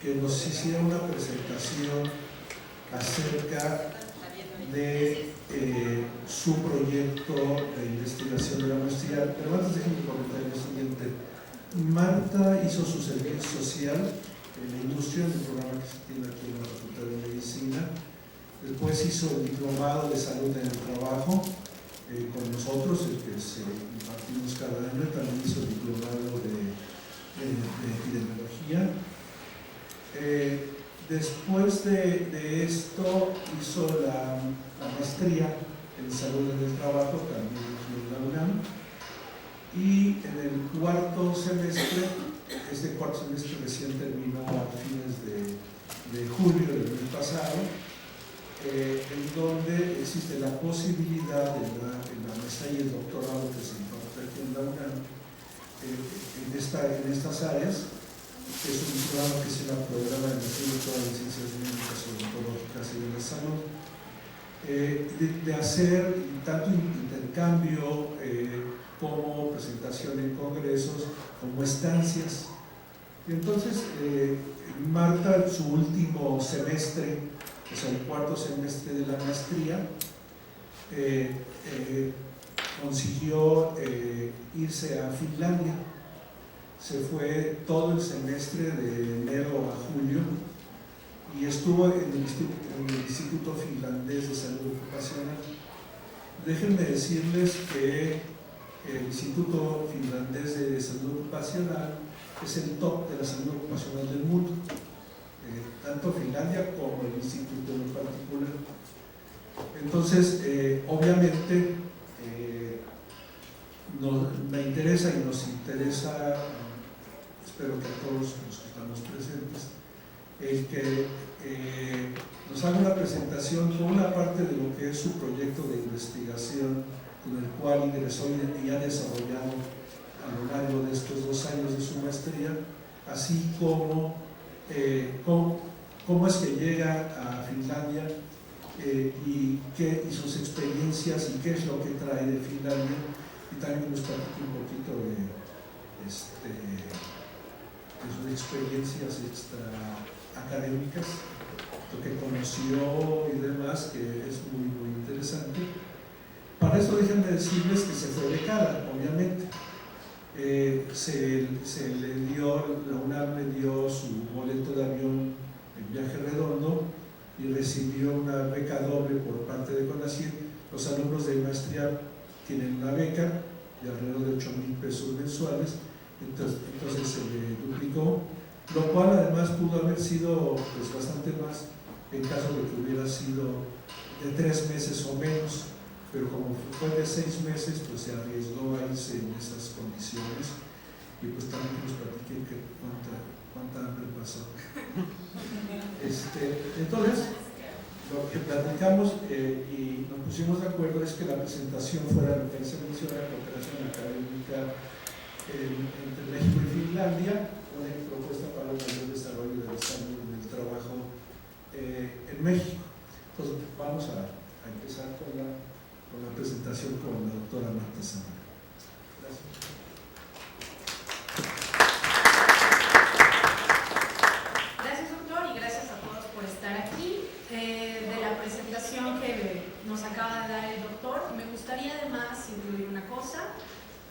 que nos hiciera una presentación acerca de su proyecto de investigación de la maestría. Pero antes déjenme comentar lo siguiente. Marta hizo su servicio social en la industria, en el programa que se tiene aquí en la Facultad de Medicina. Después hizo el diplomado de salud en el trabajo con nosotros, el que se impartimos cada año. También hizo el diplomado de epidemiología. Después de esto hizo la maestría en salud en el trabajo, también aquí en la UNAM. Y en el cuarto semestre, este cuarto semestre recién terminó a fines de julio del año pasado, en donde existe la posibilidad en la maestría y el doctorado que se imparte aquí en la UNAM, en estas áreas, que es un programa que se llama Programa de Doctorado en Ciencias Médicas y Odontológicas y de la Salud, de hacer tanto intercambio como presentación en congresos, como estancias. Y entonces, Marta, en su último semestre, o sea, el cuarto semestre de la maestría, consiguió irse a Finlandia. Se fue todo el semestre de enero a julio y estuvo en el Instituto Finlandés de Salud Ocupacional. Déjenme decirles que el Instituto Finlandés de Salud Ocupacional es el top de la salud ocupacional del mundo, tanto Finlandia como el instituto en particular. Entonces, obviamente, me interesa y nos interesa, espero que a todos los que estamos presentes, el que nos haga una presentación por una parte de lo que es su proyecto de investigación, con el cual ingresó y ha desarrollado a lo largo de estos 2 años de su maestría, así como cómo es que llega a Finlandia y sus experiencias y qué es lo que trae de Finlandia, y también nos platique un poquito de sus experiencias académicas, lo que conoció y demás, que es muy, muy interesante. Para eso déjenme decirles que se fue becada, obviamente. La UNAM le dio su boleto de avión en viaje redondo y recibió una beca doble por parte de CONACYT. Los alumnos de maestría tienen una beca de alrededor de 8,000 pesos mensuales, entonces se le duplicó, lo cual además pudo haber sido pues bastante más en caso de que hubiera sido de 3 meses o menos, pero como fue de 6 meses, pues se arriesgó a irse en esas condiciones. Y pues también nos platiqué que cuánta hambre pasó. Entonces, lo que platicamos y nos pusimos de acuerdo es que la presentación fuera lo que se menciona, cooperación académica entre México y Finlandia, una propuesta para el mayor desarrollo de la salud en el trabajo en México. Entonces, vamos a empezar con la presentación con la doctora Marta Zamora. Gracias. Que nos acaba de dar el doctor, me gustaría además incluir una cosa.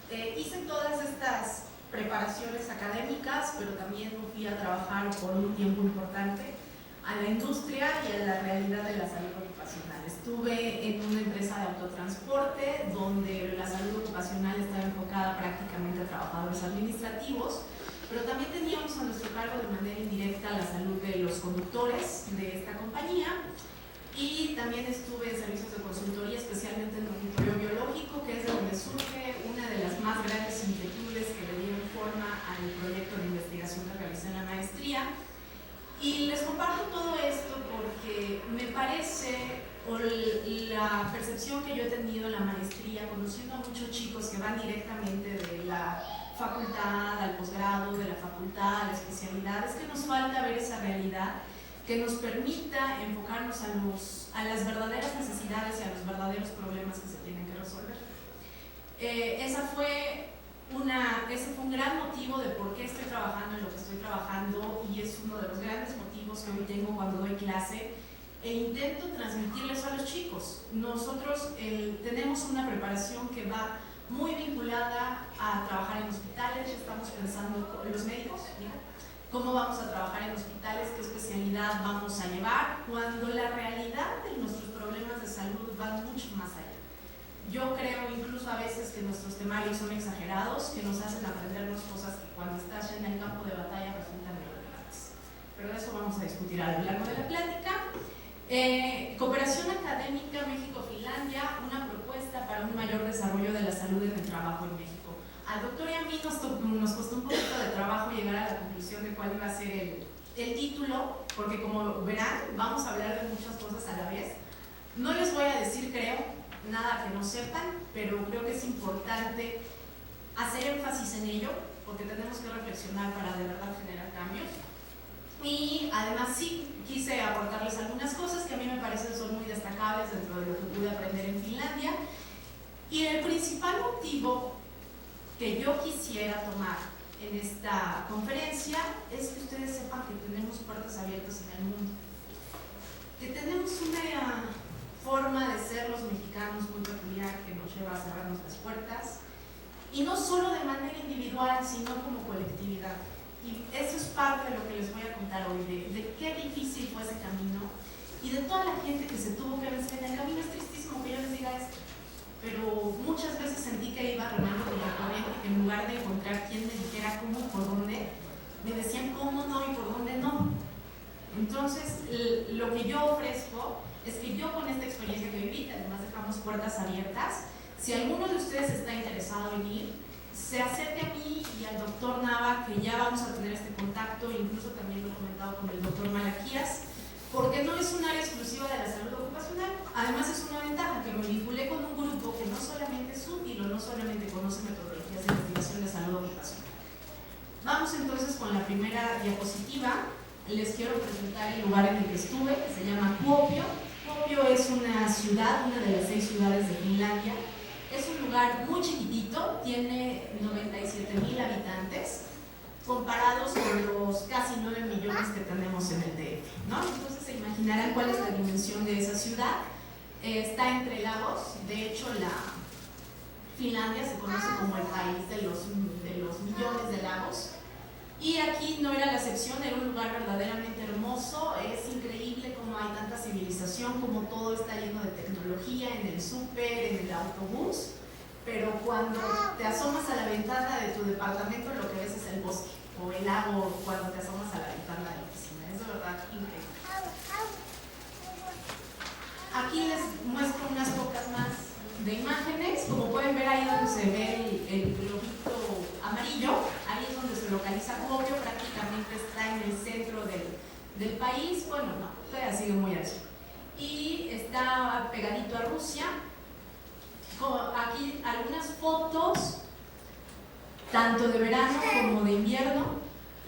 Hice todas estas preparaciones académicas, pero también fui a trabajar por un tiempo importante a la industria y a la realidad de la salud ocupacional. Estuve en una empresa de autotransporte donde la salud ocupacional estaba enfocada prácticamente a trabajadores administrativos, pero también teníamos a nuestro cargo de manera indirecta la salud de los conductores de esta compañía. Y también estuve en servicios de consultoría, especialmente en dormitorio biológico, que es de donde surge una de las más grandes inquietudes que le dieron forma al proyecto de investigación que realicé en la maestría. Y les comparto todo esto porque me parece, o la percepción que yo he tenido en la maestría, conociendo a muchos chicos que van directamente de la facultad al posgrado, de la facultad a la especialidad, es que nos falta ver esa realidad que nos permita enfocarnos a las verdaderas necesidades y a los verdaderos problemas que se tienen que resolver. Ese fue un gran motivo de por qué estoy trabajando en lo que estoy trabajando, y es uno de los grandes objetivos que hoy tengo cuando doy clase e intento transmitirles a los chicos. Nosotros tenemos una preparación que va muy vinculada a trabajar en hospitales. Ya estamos pensando, los médicos, ¿ya? Cómo vamos a trabajar en hospitales, qué especialidad vamos a llevar, cuando la realidad de nuestros problemas de salud van mucho más allá. Yo creo incluso a veces que nuestros temarios son exagerados, que nos hacen aprendernos cosas que cuando estás en el campo de batalla resultan irrelevantes. Pero de eso vamos a discutir a lo largo de la plática. Cooperación académica México-Finlandia, una propuesta para un mayor desarrollo de la salud en el trabajo en México. Al doctor y a mí nos costó un poquito de trabajo llegar a la conclusión de cuál iba a ser el título, porque como verán, vamos a hablar de muchas cosas a la vez. No les voy a decir, creo, nada que no sepan, pero creo que es importante hacer énfasis en ello, porque tenemos que reflexionar para de verdad generar cambios. Y además sí quise aportarles algunas cosas que a mí me parecen son muy destacables dentro de lo que pude aprender en Finlandia. Y el principal motivo que yo quisiera tomar en esta conferencia es que ustedes sepan que tenemos puertas abiertas en el mundo, que tenemos una forma de ser los mexicanos muy peculiar que nos lleva a cerrarnos las puertas, y no solo de manera individual, sino como colectividad. Y eso es parte de lo que les voy a contar hoy, de qué difícil fue ese camino y de toda la gente que se tuvo que vencer en el camino. Es tristísimo que yo les diga esto, pero muchas veces sentí que iba remando contra corriente, que en lugar de encontrar quién me dijera cómo y por dónde, me decían cómo no y por dónde no. Entonces, lo que yo ofrezco es que yo con esta experiencia que viví, además dejamos puertas abiertas, si alguno de ustedes está interesado en ir, se acerque a mí y al doctor Nava, que ya vamos a tener este contacto, incluso también lo he comentado con el doctor Malaquías, porque no es un área exclusiva de la salud ocupacional. Además es una ventaja que me vinculé con un grupo que no solamente es útil o no solamente conoce metodologías de investigación de salud ocupacional. Vamos entonces con la primera diapositiva. Les quiero presentar el lugar en el que estuve, que se llama Kuopio. Kuopio es una ciudad, una de las 6 ciudades de Finlandia. Es un lugar muy chiquitito, tiene 97,000 habitantes, comparados con los casi 9 millones que tenemos en el DF, ¿no? Entonces se imaginarán cuál es la dimensión de esa ciudad. Está entre lagos. De hecho, Finlandia se conoce como el país de los millones de lagos. Y aquí no era la excepción, era un lugar verdaderamente hermoso. Es increíble cómo hay tanta civilización, cómo todo está lleno de tecnología en el súper, en el autobús. Pero cuando te asomas a la ventana de tu departamento, lo que ves es el bosque, o el lago cuando te asomas a la ventana de la oficina. Es de verdad increíble. Aquí les muestro unas pocas más de imágenes. Como pueden ver ahí donde se ve el globito amarillo, ahí es donde se localiza Kuopio, prácticamente está en el centro del país. Bueno, no, todavía sigue muy al sur. Y está pegadito a Rusia. Aquí algunas fotos, tanto de verano como de invierno.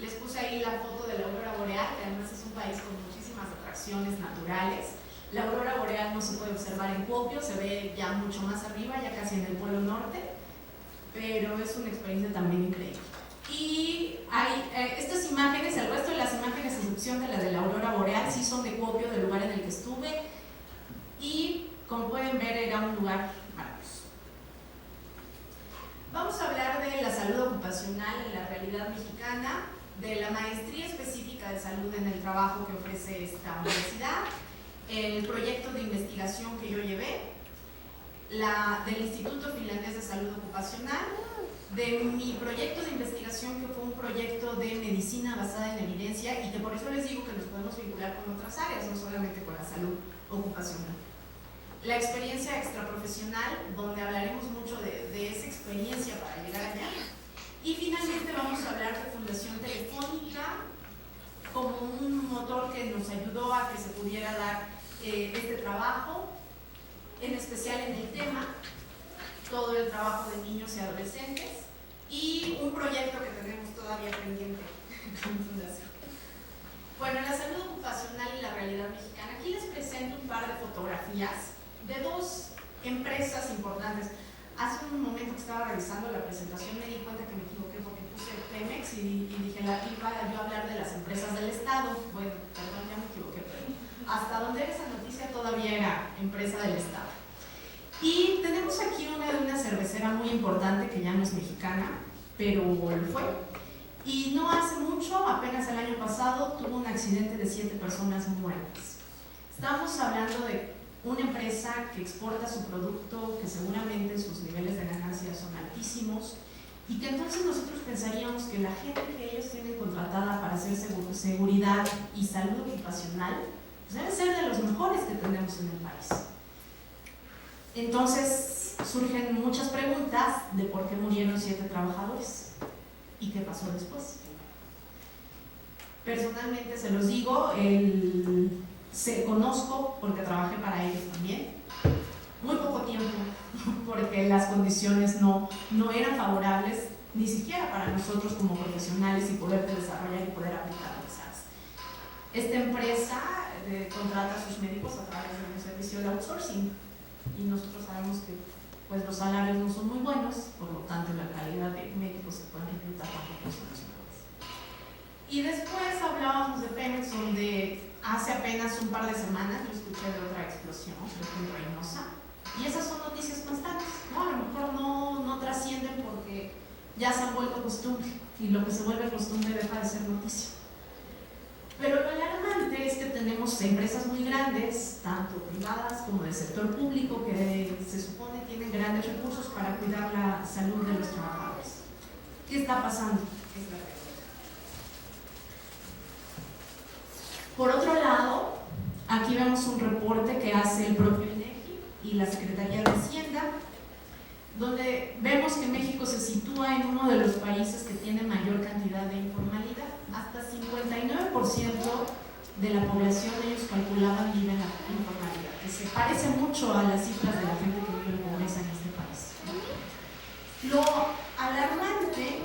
Les puse ahí la foto de la aurora boreal, que además es un país con muchísimas atracciones naturales. La aurora boreal no se puede observar en Kuopio, se ve ya mucho más arriba, ya casi en el polo norte, pero es una experiencia también increíble. Y hay estas imágenes, el resto de las imágenes, a excepción de la de la aurora boreal, sí son de Kuopio, del lugar en el que estuve, y como pueden ver era un lugar maravilloso. Vamos a hablar de la salud ocupacional en la realidad mexicana, de la maestría específica de salud en el trabajo que ofrece esta universidad, el proyecto de investigación que yo llevé, del Instituto Finlandés de Salud Ocupacional, de mi proyecto de investigación, que fue un proyecto de medicina basada en evidencia, y que por eso les digo que nos podemos vincular con otras áreas, no solamente con la salud ocupacional. La experiencia extraprofesional, donde hablaremos mucho de esa experiencia para llegar allá. Y finalmente vamos a hablar de Fundación Telefónica como un motor que nos ayudó a que se pudiera dar este trabajo, en especial en el tema, todo el trabajo de niños y adolescentes, y un proyecto que tenemos todavía pendiente con Fundación. Bueno, la salud ocupacional y la realidad mexicana. Aquí les presento un par de fotografías de 2 empresas importantes. Hace un momento que estaba revisando la presentación me di cuenta que me equivoqué porque puse Pemex y dije, iba yo a hablar de las empresas del Estado. Bueno, perdón. hasta donde era esa noticia todavía era empresa del Estado. Y tenemos aquí una cervecera muy importante que ya no es mexicana, pero lo fue. Y no hace mucho, apenas el año pasado, tuvo un accidente de 7 personas muertas. Estamos hablando de una empresa que exporta su producto, que seguramente sus niveles de ganancia son altísimos, y que entonces nosotros pensaríamos que la gente que ellos tienen contratada para hacer seguridad y salud ocupacional, pues debe ser de los mejores que tenemos en el país. Entonces surgen muchas preguntas de por qué murieron 7 trabajadores y qué pasó después. Personalmente se los digo, conozco porque trabajé para ellos también, muy poco tiempo, porque las condiciones no eran favorables ni siquiera para nosotros como profesionales y poder desarrollar y poder aplicar lo que se hace. Esta empresa contrata a sus médicos a través de un servicio de outsourcing y nosotros sabemos que pues, los salarios no son muy buenos, por lo tanto la calidad de médicos que pueden reclutar tampoco son los mejores. Y después hablábamos de Pemex, donde hace apenas un par de semanas yo escuché de otra explosión, en Reynosa, y esas son noticias constantes, ¿no? A lo mejor no trascienden porque ya se han vuelto costumbre, y lo que se vuelve costumbre deja de ser noticia. Pero lo alarmante es que tenemos empresas muy grandes, tanto privadas como del sector público, que se supone tienen grandes recursos para cuidar la salud de los trabajadores. ¿Qué está pasando? Es la realidad. Por otro lado, aquí vemos un reporte que hace el propio INEGI y la Secretaría de Hacienda, donde vemos que México se sitúa en uno de los países que tiene mayor cantidad de informalidad. Hasta 59% de la población ellos calculaban vive en la informalidad, que se parece mucho a las cifras de la gente que vive en pobreza en este país. Lo alarmante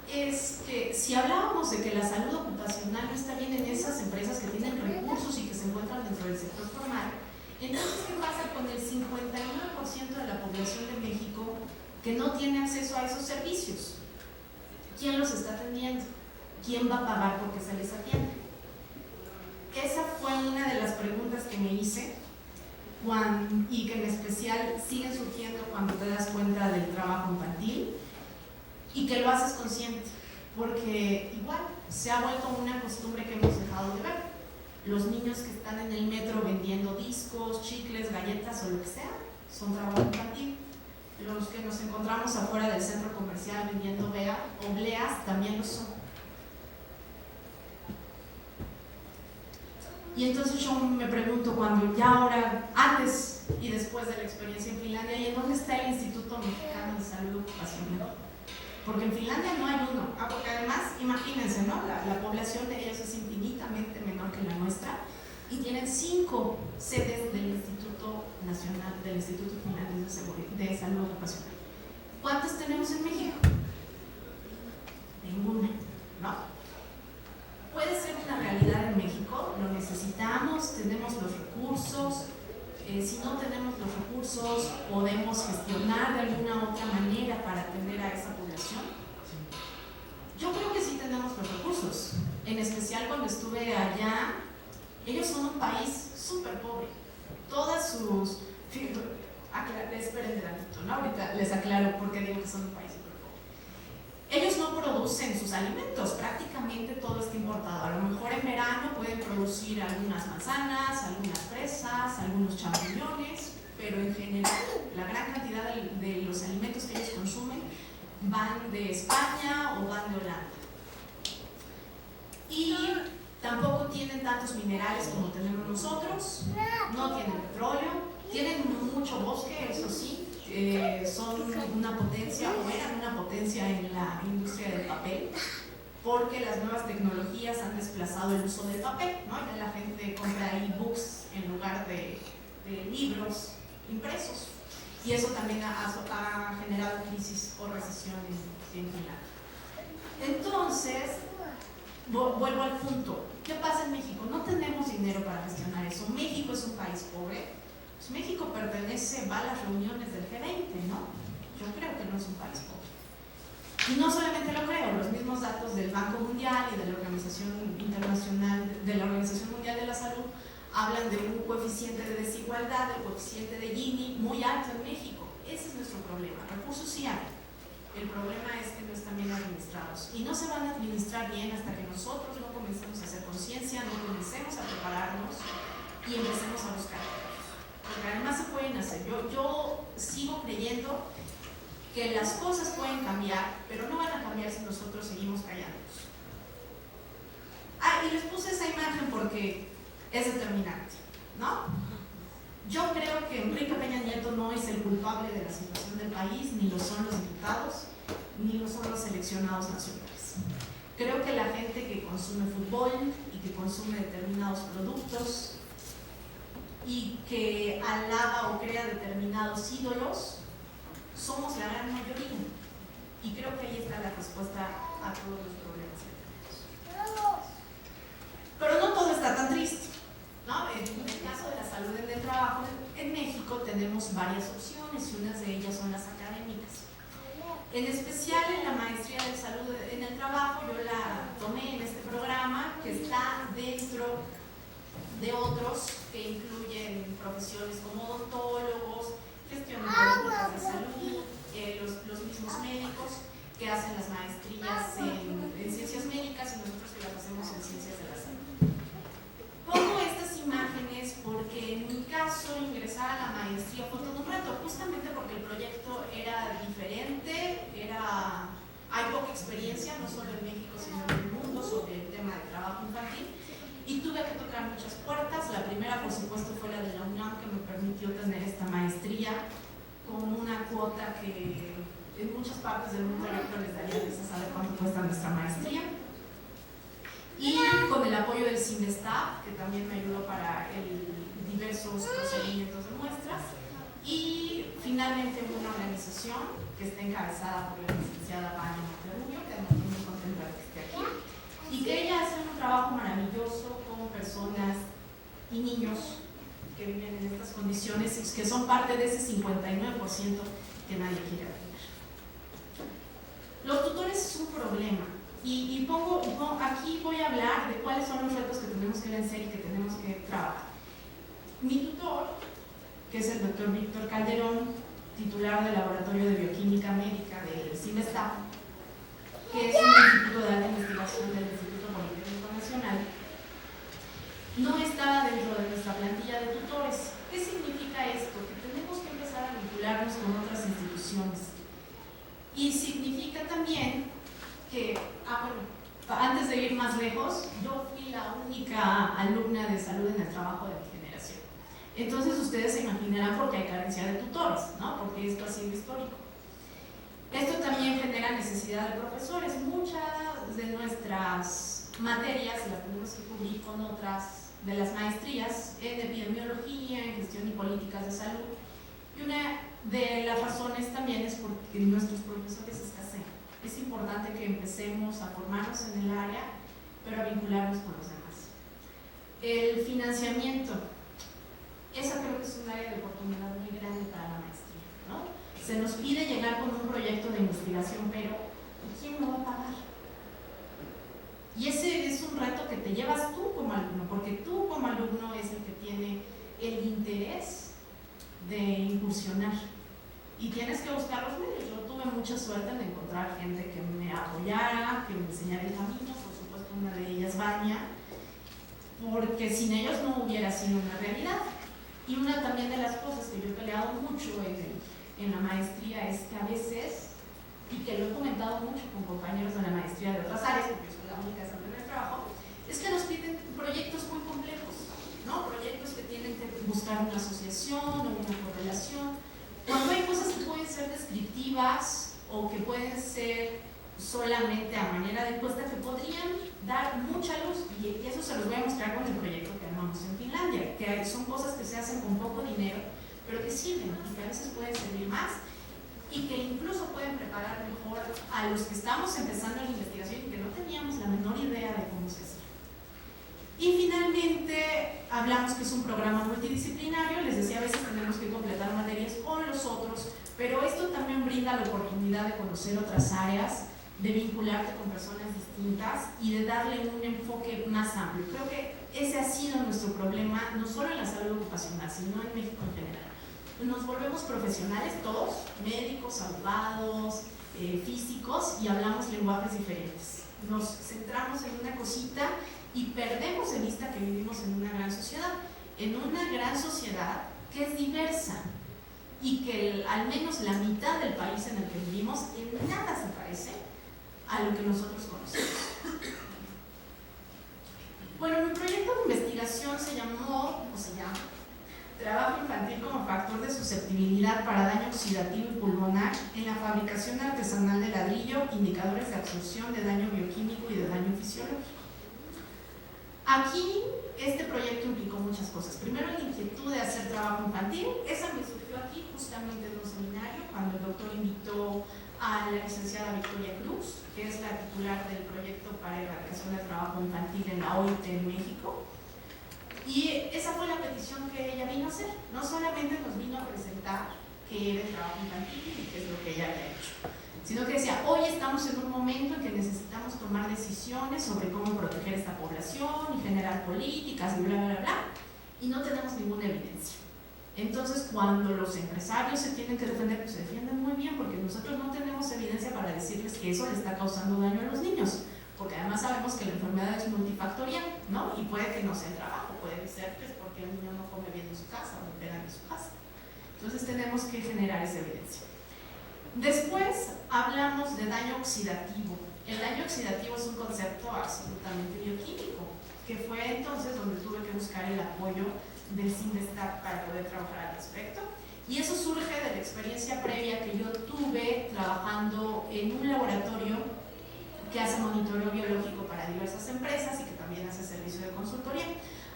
es que si hablábamos de que la salud ocupacional no está bien en esas empresas que tienen recursos y que se encuentran dentro del sector formal, entonces ¿qué pasa con el 59% de la población de México que no tiene acceso a esos servicios? ¿Quién los está atendiendo? ¿Quién va a pagar porque se les atiende? Esa fue una de las preguntas que me hice y que en especial siguen surgiendo cuando te das cuenta del trabajo infantil y que lo haces consciente, porque igual se ha vuelto una costumbre que hemos dejado de ver. Los niños que están en el metro vendiendo discos, chicles, galletas o lo que sea, son trabajo infantil. Los que nos encontramos afuera del centro comercial vendiendo obleas también lo son. Y entonces yo me pregunto, cuando ya ahora, antes y después de la experiencia en Finlandia, ¿y en dónde está el Instituto Mexicano de Salud Ocupacional? Porque en Finlandia no hay uno, porque además, imagínense, ¿no? La población de ellos es infinitamente menor que la nuestra y tienen 5 sedes del Instituto Nacional, del Instituto Finlandés de Salud Ocupacional. ¿Cuántas tenemos en México? Ninguna, ¿no? Puede ser una realidad en México, lo necesitamos, tenemos los recursos, si no tenemos los recursos, podemos gestionar de alguna otra manera para atender a esa población. Yo creo que sí tenemos los recursos, en especial cuando estuve allá, ellos son un país súper pobre, todas sus... Esperen un ratito, ¿no? Ahorita les aclaro por qué digo que son un país súper pobre. Ellos no producen sus alimentos, prácticamente todo está importado. A lo mejor en verano pueden producir algunas manzanas, algunas fresas, algunos champiñones, pero en general la gran cantidad de los alimentos que ellos consumen van de España o van de Holanda. Y tampoco tienen tantos minerales como tenemos nosotros, no tienen petróleo, tienen mucho bosque, eso sí. Son una potencia o eran una potencia en la industria del papel, porque las nuevas tecnologías han desplazado el uso del papel, ¿no? Ya la gente compra e-books en lugar de libros impresos, y eso también ha generado crisis o recesión en Finlandia. Entonces, vuelvo al punto, ¿qué pasa en México? No tenemos dinero para gestionar eso. México es un país pobre. Pues México va a las reuniones del G20, ¿no? Yo creo que no es un país pobre. Y no solamente lo creo, los mismos datos del Banco Mundial y de la Organización Internacional, de la Organización Mundial de la Salud, hablan de un coeficiente de desigualdad, el coeficiente de Gini, muy alto en México. Ese es nuestro problema. Recursos sí hay. El problema es que no están bien administrados. Y no se van a administrar bien hasta que nosotros no comencemos a hacer conciencia, no comencemos a prepararnos y empecemos a buscar. Porque además se pueden hacer. Yo sigo creyendo que las cosas pueden cambiar, pero no van a cambiar si nosotros seguimos callándonos. Y les puse esa imagen porque es determinante, ¿no? Yo creo que Enrique Peña Nieto no es el culpable de la situación del país, ni lo son los diputados, ni lo son los seleccionados nacionales. Creo que la gente que consume fútbol y que consume determinados productos y que alaba o crea determinados ídolos, somos la gran mayoría. Y creo que ahí está la respuesta a todos los problemas que tenemos. Pero no todo está tan triste, ¿no? En el caso de la salud en el trabajo, en México tenemos varias opciones y unas de ellas son las académicas. En especial en la maestría de salud en el trabajo, yo la tomé en este programa que está dentro de otros que incluyen profesiones como odontólogos, gestión de políticas de salud, los mismos médicos que hacen las maestrías en ciencias médicas y nosotros que las hacemos en ciencias de la salud. Pongo estas imágenes porque en mi caso ingresar a la maestría fue todo un reto, justamente porque el proyecto era diferente, hay poca experiencia, no solo en México sino en el mundo, sobre el tema del trabajo infantil, y tuve que tocar muchas puertas. La primera, por supuesto, fue la de la UNAM, que me permitió tener esta maestría con una cuota que en muchas partes del mundo yo les daría risa saber cuánto cuesta nuestra maestría. Y con el apoyo del CINESTAF, que también me ayudó para diversos procedimientos de muestras. Y finalmente una organización que está encabezada por la licenciada Vania Monterrubio, que además estoy muy contenta de que esté aquí, y que ella hace un trabajo maravilloso con personas y niños que viven en estas condiciones y que son parte de ese 59% que nadie quiere atender. Los tutores es un problema. Y aquí voy a hablar de cuáles son los retos que tenemos que vencer y que tenemos que trabajar. Mi tutor, que es el doctor Víctor Calderón, titular del Laboratorio de Bioquímica Médica del CINESTAF, que es un instituto de alta investigación del Instituto Politécnico Nacional, no estaba dentro de nuestra plantilla de tutores. ¿Qué significa esto? Que tenemos que empezar a vincularnos con otras instituciones. Y significa también que, antes de ir más lejos, yo fui la única alumna de salud en el trabajo de mi generación. Entonces ustedes se imaginarán por qué hay carencia de tutores, ¿no? Porque esto ha sido histórico. Esto también genera necesidad de profesores. Muchas de nuestras materias las tenemos que cubrir con otras de las maestrías en epidemiología, en gestión y políticas de salud. Y una de las razones también es porque nuestros profesores escasean. Es importante que empecemos a formarnos en el área, pero a vincularnos con los demás. El financiamiento, esa creo que es un área de oportunidad muy grande para la maestría, ¿no? Se nos pide llegar con un proyecto de investigación, pero ¿quién lo va a pagar? Y ese es un reto que te llevas tú como alumno, porque tú como alumno es el que tiene el interés de incursionar. Y tienes que buscar los medios. Yo tuve mucha suerte en encontrar gente que me apoyara, que me enseñara el camino, por supuesto una de ellas Vania, porque sin ellos no hubiera sido una realidad. Y una también de las cosas que yo he peleado mucho en la maestría es que a veces, y que lo he comentado mucho con compañeros de la maestría de otras áreas, porque soy la única que en el trabajo, es que nos piden proyectos muy complejos, ¿no? Proyectos que tienen que buscar una asociación o una correlación. Cuando hay cosas que pueden ser descriptivas o que pueden ser solamente a manera de encuesta, que podrían dar mucha luz, y eso se los voy a mostrar con el proyecto que armamos en Finlandia, que son cosas que se hacen con poco dinero, pero que sirven y que a veces pueden servir más y que incluso pueden preparar mejor a los que estamos empezando la investigación y que no teníamos la menor idea de cómo se hace. Y finalmente hablamos que es un programa multidisciplinario. Les decía, a veces tenemos que completar materias con los otros, pero esto también brinda la oportunidad de conocer otras áreas de vincularte con personas distintas y de darle un enfoque más amplio. Creo que ese ha sido nuestro problema, no solo en la salud ocupacional, sino en México en general. Nos volvemos profesionales todos, médicos, abogados, físicos, y hablamos lenguajes diferentes. Nos centramos en una cosita y perdemos de vista que vivimos en una gran sociedad que es diversa y que al menos la mitad del país en el que vivimos en nada se parece a lo que nosotros conocemos. Bueno, mi proyecto de investigación se llama Trabajo infantil como factor de susceptibilidad para daño oxidativo y pulmonar en la fabricación artesanal de ladrillo, indicadores de absorción de daño bioquímico y de daño fisiológico. Aquí, este proyecto implicó muchas cosas. Primero, la inquietud de hacer trabajo infantil. Esa me surgió aquí justamente en un seminario, cuando el doctor invitó a la licenciada Victoria Cruz, que es la titular del proyecto para erradicación del trabajo infantil en la OIT en México. Y esa fue la petición que ella vino a hacer. No solamente nos vino a presentar qué era el trabajo infantil y qué es lo que ella había hecho, sino que decía, hoy estamos en un momento en que necesitamos tomar decisiones sobre cómo proteger esta población y generar políticas y bla, bla, bla, y no tenemos ninguna evidencia. Entonces, cuando los empresarios se tienen que defender, pues se defienden muy bien, porque nosotros no tenemos evidencia para decirles que eso le está causando daño a los niños, porque además sabemos que la enfermedad es multifactorial, ¿no? Y puede que no sea el trabajo, puede ser pues, porque el niño no come bien en su casa o enferma en su casa. Entonces tenemos que generar esa evidencia. Después hablamos de daño oxidativo. El daño oxidativo es un concepto absolutamente bioquímico, que fue entonces donde tuve que buscar el apoyo del CINVESTAT para poder trabajar al respecto. Y eso surge de la experiencia previa que yo tuve trabajando en un laboratorio que hace monitoreo biológico para diversas empresas y que también hace servicio de consultoría.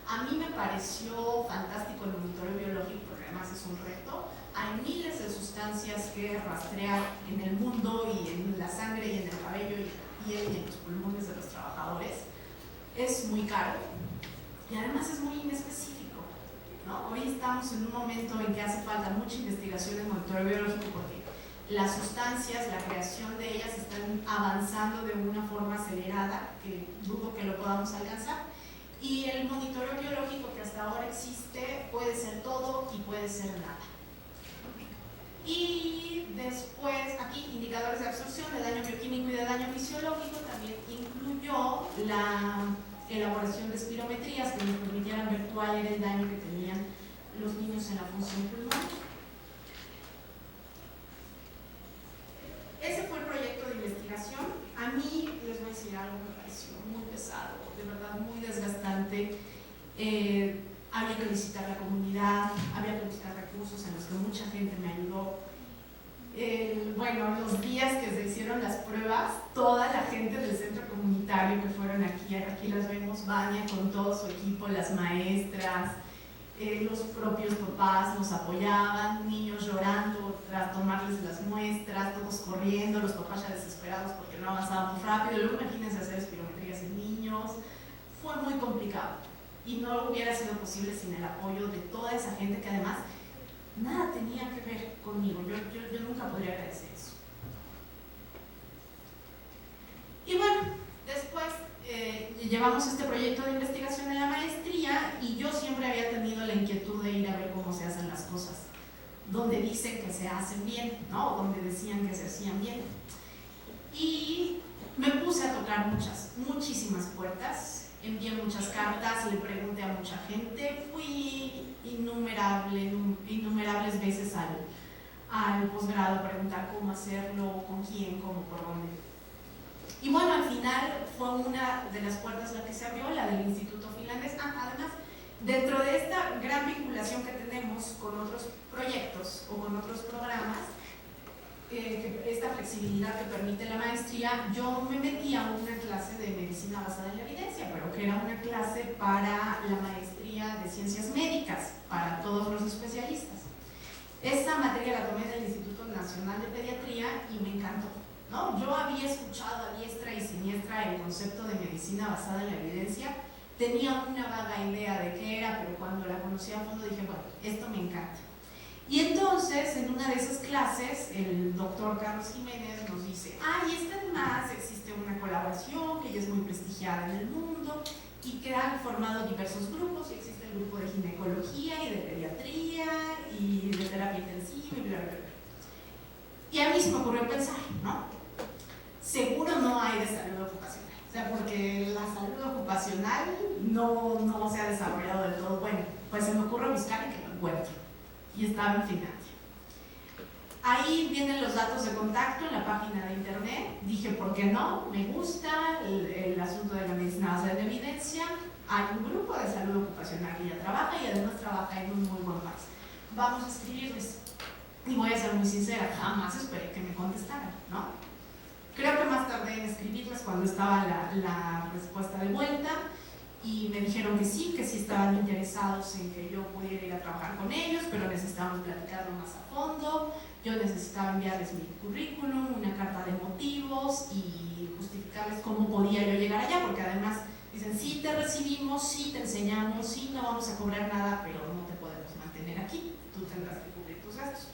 A mí me pareció fantástico el monitoreo biológico porque además es un reto. Hay miles de sustancias que rastrear en el mundo y en la sangre y en el cabello y en la piel y en los pulmones de los trabajadores. Es muy caro y además es muy inespecífico, ¿no? Hoy estamos en un momento en que hace falta mucha investigación en monitoreo biológico porque las sustancias, la creación de ellas están avanzando de una forma acelerada que dudo que lo podamos alcanzar. Y el monitoreo biológico que hasta ahora existe puede ser todo y puede ser nada. Y después, aquí, indicadores de absorción de daño bioquímico y de daño fisiológico, también incluyó la elaboración de espirometrías que nos permitieran ver cuál era el daño que tenían los niños en la función pulmonar. Ese fue el proyecto de investigación. A mí, les voy a decir algo, me pareció muy pesado, de verdad muy desgastante. Había que visitar la comunidad, había que buscar recursos en los que mucha gente me ayudó. Bueno, los días que se hicieron las pruebas, toda la gente del centro comunitario que fueron aquí las vemos, Vania con todo su equipo, las maestras, los propios papás nos apoyaban, niños llorando tras tomarles las muestras, todos corriendo, los papás ya desesperados porque no avanzábamos rápido. Luego imagínense hacer espirometrías en niños, fue muy complicado y no hubiera sido posible sin el apoyo de toda esa gente que además nada tenía que ver conmigo. Yo nunca podría agradecer eso. Y bueno, después llevamos este proyecto de investigación en la maestría y yo siempre había tenido la inquietud de ir a ver cómo se hacen las cosas, donde dicen que se hacen bien, ¿no? Donde decían que se hacían bien. Y me puse a tocar muchísimas puertas, envié muchas cartas, le pregunté a mucha gente, fui innumerables veces al posgrado a preguntar cómo hacerlo, con quién, cómo, por dónde. Y bueno, al final fue una de las puertas la que se abrió, la del Instituto Finlandés. Además, dentro de esta gran vinculación que tenemos con otros proyectos o con otros programas, esta flexibilidad que permite la maestría, yo me metí a una clase de medicina basada en la evidencia, pero que era una clase para la maestría de ciencias médicas, para todos los especialistas. Esa materia la tomé del Instituto Nacional de Pediatría y me encantó, ¿no? Yo había escuchado a diestra y siniestra el concepto de medicina basada en la evidencia, tenía una vaga idea de qué era, pero cuando la conocí a fondo dije, bueno, esto me encanta. Y entonces, en una de esas clases, el doctor Carlos Jiménez nos dice, y es que además existe una colaboración que ya es muy prestigiada en el mundo y que han formado diversos grupos, y existe el grupo de ginecología y de pediatría y de terapia intensiva y bla, bla, bla. Y a mí se me ocurrió pensar, ¿no? Seguro no hay de salud ocupacional, o sea, porque la salud ocupacional no se ha desarrollado del todo. Bueno, pues se me ocurre buscar y que lo encuentro. Y estaba en Finlandia. Ahí vienen los datos de contacto en la página de internet. Dije, ¿por qué no? Me gusta el asunto de la medicina basada en evidencia. Hay un grupo de salud ocupacional que ya trabaja y además trabaja en un muy buen país. Vamos a escribirles. Y voy a ser muy sincera, jamás esperé que me contestaran, ¿no? Creo que más tardé en escribirles cuando estaba la respuesta de vuelta. Y me dijeron que sí estaban interesados en que yo pudiera ir a trabajar con ellos, pero necesitaban platicarlo más a fondo. Yo necesitaba enviarles mi currículum, una carta de motivos y justificarles cómo podía yo llegar allá, porque además dicen, sí te recibimos, sí te enseñamos, sí no vamos a cobrar nada, pero no te podemos mantener aquí, tú tendrás que cubrir tus gastos.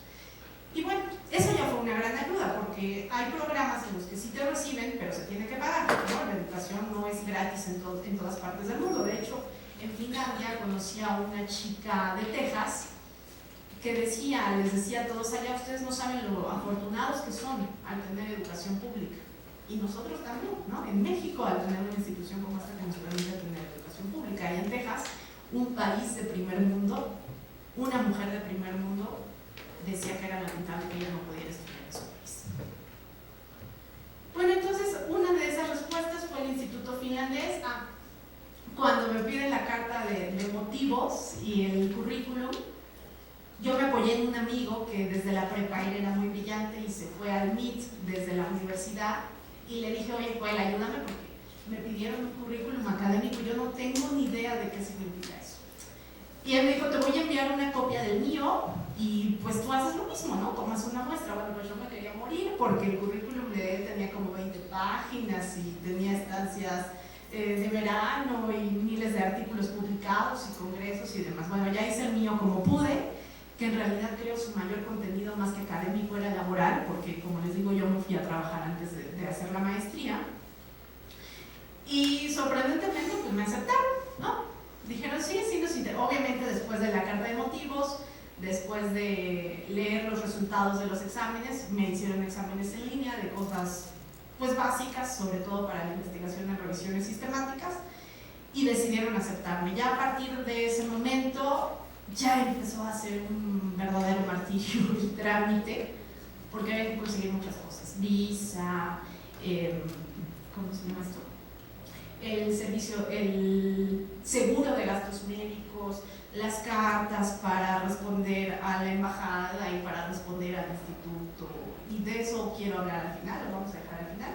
Y bueno, eso ya fue una gran ayuda, porque hay programas en los que sí te reciben, pero se tiene que pagar, ¿no? La educación no es gratis en todas partes del mundo. De hecho, en Finlandia conocí a una chica de Texas que les decía a todos allá, ustedes no saben lo afortunados que son al tener educación pública. Y nosotros también, ¿no? En México, al tener una institución como esta que nos permite tener educación pública, y en Texas, un país de primer mundo, una mujer de primer mundo, decía que era lamentable que ella no pudiera estudiar en su país. Bueno, entonces una de esas respuestas fue el Instituto Finlandés. Cuando me piden la carta de motivos y el currículum, yo me apoyé en un amigo que desde la prepa él era muy brillante y se fue al MIT desde la universidad, y le dije, oye, Joel, ayúdame porque me pidieron un currículum académico y yo no tengo ni idea de qué significa eso. Y él me dijo, te voy a enviar una copia del mío y pues tú haces lo mismo, ¿no? Tomas una muestra. Bueno, pues yo me quería morir porque el currículum de él tenía como 20 páginas y tenía estancias de verano y miles de artículos publicados y congresos y demás. Bueno, ya hice el mío como pude, que en realidad creo su mayor contenido más que académico era laboral, porque como les digo, yo me fui a trabajar antes de hacer la maestría. Y sorprendentemente pues me aceptaron, ¿no? Dijeron, sí, obviamente después de la carta de motivos, después de leer los resultados de los exámenes, me hicieron exámenes en línea de cosas pues básicas, sobre todo para la investigación en revisiones sistemáticas, y decidieron aceptarme. Ya a partir de ese momento ya empezó a ser un verdadero martirio el trámite, porque había que conseguir muchas cosas, visa, ¿cómo se llama esto? El seguro de gastos médicos, las cartas para responder a la embajada y para responder al instituto, y de eso quiero hablar al final, lo vamos a dejar al final,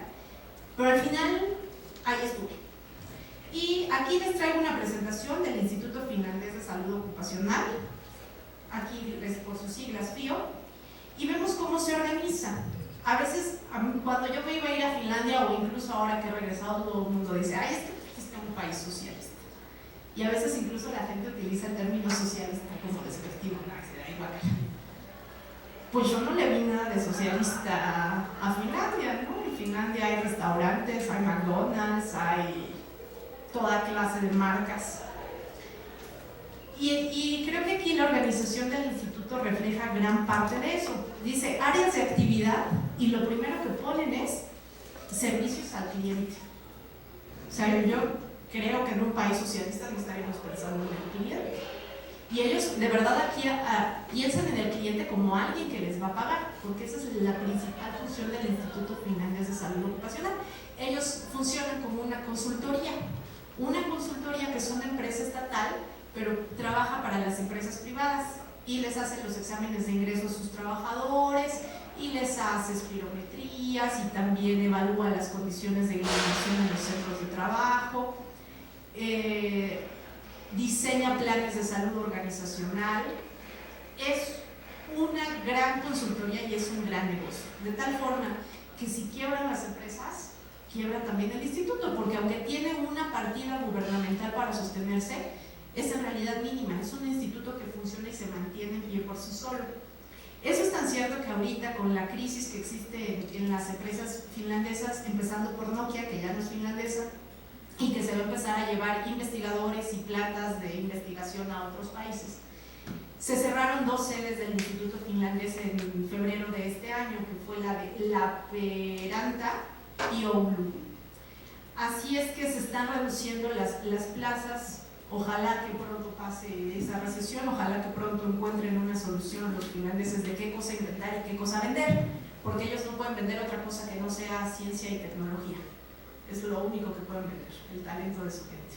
pero al final ahí estuve. Y aquí les traigo una presentación del Instituto Finlandés de Salud Ocupacional, aquí es por sus siglas FIO, y vemos cómo se organiza. A veces, cuando yo me iba a ir a Finlandia, o incluso ahora que he regresado, todo el mundo dice, es que existe un país socialista. Y a veces incluso la gente utiliza el término socialista como despectivo, ¿no? Pues yo no le vi nada de socialista a Finlandia, ¿no? En Finlandia hay restaurantes, hay McDonald's, hay toda clase de marcas. Y creo que aquí la organización del instituto refleja gran parte de eso. Dice áreas de actividad y lo primero que ponen es servicios al cliente. O sea, yo creo que en un país socialista no estaríamos pensando en el cliente. Y ellos de verdad aquí piensan en el cliente como alguien que les va a pagar, porque esa es la principal función del Instituto Finlandés de Salud Ocupacional. Ellos funcionan como una consultoría que es una empresa estatal, pero trabaja para las empresas privadas y les hace los exámenes de ingreso a sus trabajadores y les hace espirometrías y también evalúa las condiciones de iluminación en los centros de trabajo, diseña planes de salud organizacional. Es una gran consultoría y es un gran negocio, de tal forma que si quiebran las empresas, quiebra también el instituto, porque aunque tiene una partida gubernamental para sostenerse, es en realidad mínima, es un instituto que funciona y se mantiene en pie por sí solo. Eso es tan cierto que ahorita con la crisis que existe en las empresas finlandesas, empezando por Nokia, que ya no es finlandesa, y que se va a empezar a llevar investigadores y plantas de investigación a otros países. Se cerraron 2 sedes del Instituto Finlandés en febrero de este año, que fue la de Lappeenranta y Oulu. Así es que se están reduciendo las plazas. Ojalá que pronto pase esa recesión, ojalá que pronto encuentren una solución los finlandeses de qué cosa inventar y qué cosa vender, porque ellos no pueden vender otra cosa que no sea ciencia y tecnología. Es lo único que pueden vender, el talento de su gente.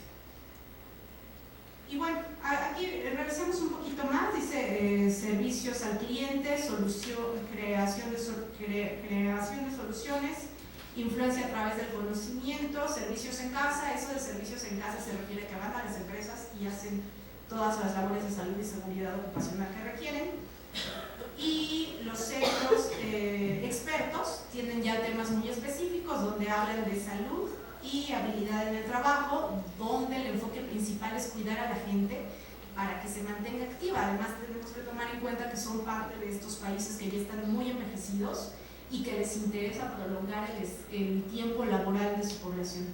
Y bueno, aquí revisamos un poquito más, dice servicios al cliente, creación de soluciones, influencia a través del conocimiento, servicios en casa. Eso de servicios en casa se refiere a que van a las empresas y hacen todas las labores de salud y seguridad ocupacional que requieren. Y los centros expertos tienen ya temas muy específicos donde hablan de salud y habilidad en el trabajo, donde el enfoque principal es cuidar a la gente para que se mantenga activa. Además tenemos que tomar en cuenta que son parte de estos países que ya están muy envejecidos y que les interesa prolongar el tiempo laboral de su población.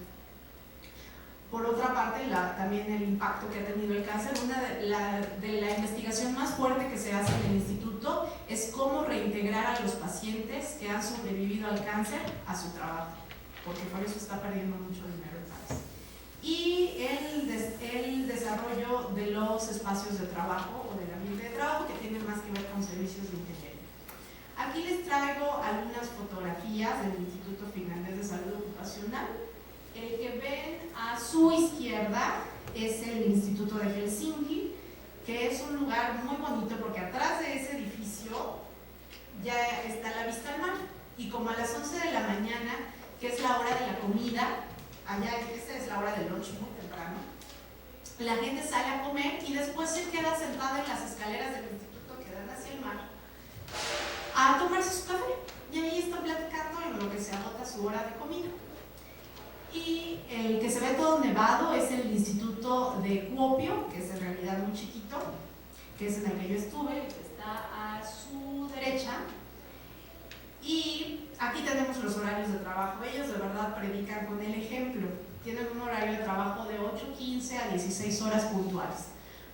Por otra parte, también el impacto que ha tenido el cáncer. Una de la investigación más fuerte que se hace en el instituto es cómo reintegrar a los pacientes que han sobrevivido al cáncer a su trabajo, porque por eso está perdiendo mucho dinero el país. Y el desarrollo de los espacios de trabajo o del ambiente de trabajo, que tiene más que ver con servicios de ingeniería. Aquí les traigo algunas fotografías del Instituto Finlandés de Salud Ocupacional. El que ven a su izquierda es el Instituto de Helsinki, que es un lugar muy bonito porque atrás de ese edificio ya está la vista al mar. Y como a las 11 de la mañana, que es la hora de la comida, allá esta es la hora del lunch muy temprano, la gente sale a comer y después se queda sentada en las escaleras del instituto que dan hacia el mar a tomarse su café, y ahí está platicando en lo que se agota su hora de comida. Y el que se ve todo nevado es el Instituto de Kuopio, que es en realidad muy chiquito, que es en el que yo estuve, que está a su derecha. Y aquí tenemos los horarios de trabajo. Ellos de verdad predican con el ejemplo. Tienen un horario de trabajo de 8:15 a 16 horas puntuales.